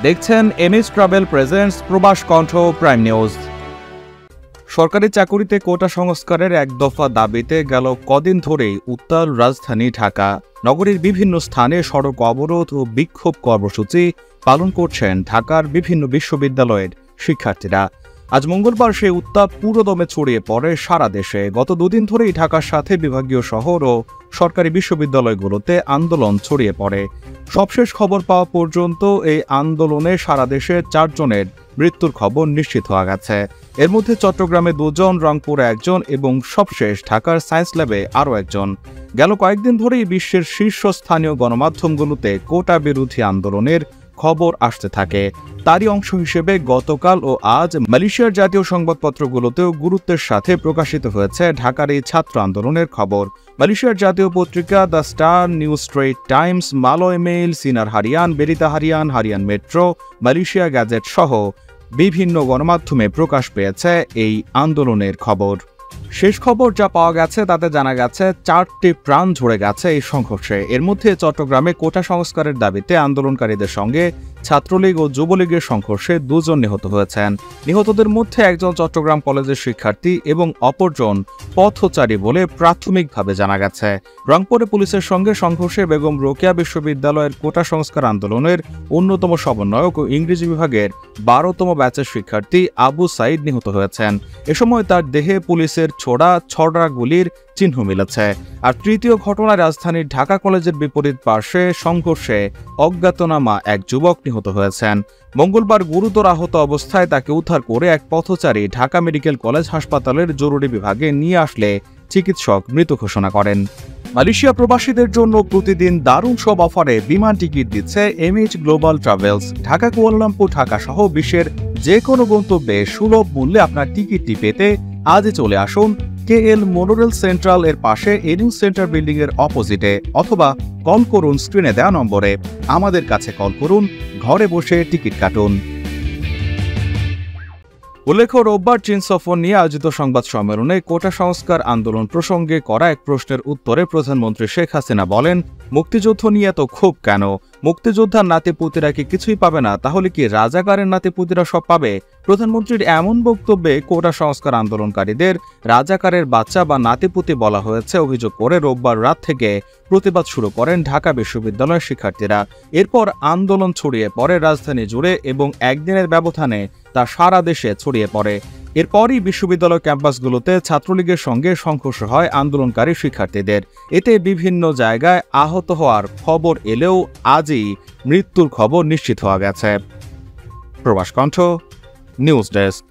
দেখছেন MS travel presents প্রবাস কণ্ঠ প্রাইম নিউজ। সরকারি চাকুরিতে কোটা সংস্কারের এক দফা দাবিতে গেল কদিন ধরেই উত্তাল রাজধানী ঢাকা। নগরীর বিভিন্ন স্থানে সড়ক অবরোধ ও বিক্ষোভ কর্মসূচি পালন করছেন ঢাকার বিভিন্ন বিশ্ববিদ্যালয়ের শিক্ষার্থীরা। আজ মঙ্গলবার সেই উত্তাপ পুরোদমে ছড়িয়ে পড়ে সারা দেশে। গত দুদিন ধরেই ঢাকার সাথে বিভাগীয় শহর ও সরকারি বিশ্ববিদ্যালয়গুলোতে আন্দোলন ছড়িয়ে পড়ে। সবশেষ খবর পাওয়া পর্যন্ত এই আন্দোলনে সারা দেশে 4 জনের মৃত্যুর খবর নিশ্চিত হওয়া গেছে। এর মধ্যে চট্টগ্রামে 2 জন, রংপুরে 1 জন এবং সবশেষ ঢাকার সায়েন্স ল্যাবে আরও 1 জন। গেল কয়েকদিন ধরেই বিশ্বের শীর্ষস্থানীয় গণমাধ্যমগুলোতে কোটা বিরোধী আন্দোলনের খবর আসতে থাকে। তারই অংশ হিসেবে গতকাল ও আজ মালয়েশিয়ার জাতীয় সংবাদপত্রগুলোতেও গুরুত্বের সাথে প্রকাশিত হয়েছে ঢাকার এই ছাত্র আন্দোলনের খবর। মালয়েশিয়ার জাতীয় পত্রিকা the Star, New Straits Times, Malay Mail, Sinar Harian, Berita Harian, Harian Metro, Malaysia Gazette সহ বিভিন্ন গণমাধ্যমে প্রকাশ পেয়েছে এই আন্দোলনের খবর। শেষ খবর যা পাওয়া গেছে তাতে জানা গেছে 4টি প্রাণ ঝরে গেছে এই সংঘর্ষে। এর মধ্যে চট্টগ্রামে কোটা সংস্কারের দাবিতে আন্দোলনকারীদের সঙ্গে ছাত্রলীগ ও যুবলীগের সংঘর্ষে 2 জন নিহত হয়েছেন। নিহতদের মধ্যে একজন চট্টগ্রাম কলেজের শিক্ষার্থী এবং অপরজন পথচারী বলে প্রাথমিকভাবে জানা গেছে। রংপুরে পুলিশের সঙ্গে সংঘর্ষে বেগম রোকেয়া বিশ্ববিদ্যালয়ের কোটা সংস্কার আন্দোলনের অন্যতম সমন্বয়ক ও ইংরেজি বিভাগের 12তম ব্যাচের শিক্ষার্থী আবু সাইদ নিহত হয়েছেন। এ সময় তার দেহে পুলিশের ছোড়া ছড়া গুলির চিহ্ন মিলেছে। আর তৃতীয় ঘটনায় রাজধানীর ঢাকা কলেজের বিপরীত পার্শ্বে সংঘর্ষে অজ্ঞাতনামা এক যুবক নিহত হয়েছেন। মঙ্গলবার গুরুতর আহত অবস্থায় তাকে উদ্ধার করে এক পথচারী ঢাকা মেডিকেল কলেজ হাসপাতালের জরুরি বিভাগে নিয়ে আসলে চিকিৎসক মৃত ঘোষণা করেন। মালয়েশিয়া প্রবাসীদের জন্য প্রতিদিন দারুণ সব অফারে বিমান টিকিট দিচ্ছে MH global travels. Dhaka, Kuala Lumpur, Dhaka সহ বিশ্বের যে কোনো গন্তব্যে সুলভ মূল্যে আপনার টিকিটটি পেতে আজই চলে আসুন কেএল মোনোরেল সেন্ট্রাল এর পাশে এনিউ সেন্টার বিল্ডিং এর অপোজিটে, অথবা কল করুন স্ক্রিনে দেওয়া নম্বরে। আমাদের কাছে কল করুন, ঘরে বসে টিকিট কাটুন। উল্লেখ্য, রোববার চীন সফর নিয়ে আয়োজিত সংবাদ সম্মেলনে কোটা সংস্কার আন্দোলন প্রসঙ্গে করা এক প্রশ্নের উত্তরে প্রধানমন্ত্রী শেখ হাসিনা বলেন, মুক্তিযুদ্ধ নিয়ে এত ক্ষোভ কেন? মুক্তিযোদ্ধার নাতিপুতিরা কি কিছুই পাবে না? তাহলে কি রাজাকারের নাতিপুতিরা সব পাবে? প্রধানমন্ত্রীর এমন বক্তব্যে কোটা সংস্কার আন্দোলনকারীদের রাজাকারের বাচ্চা বা নাতিপুতি বলা হয়েছে অভিযোগ করে রোববার রাত থেকে প্রতিবাদ শুরু করেন ঢাকা বিশ্ববিদ্যালয়ের শিক্ষার্থীরা। এরপর আন্দোলন ছড়িয়ে পড়ে রাজধানী জুড়ে এবং একদিনের ব্যবধানে তা সারা দেশে ছড়িয়ে পড়ে। এরপরই বিশ্ববিদ্যালয় ক্যাম্পাসগুলোতে ছাত্রলীগের সঙ্গে সংঘর্ষ হয় আন্দোলনকারী শিক্ষার্থীদের। এতে বিভিন্ন জায়গায় আহত হওয়ার খবর এলেও আজই মৃত্যুর খবর নিশ্চিত হওয়া গেছে। প্রবাস কণ্ঠ নিউজ ডেস্ক।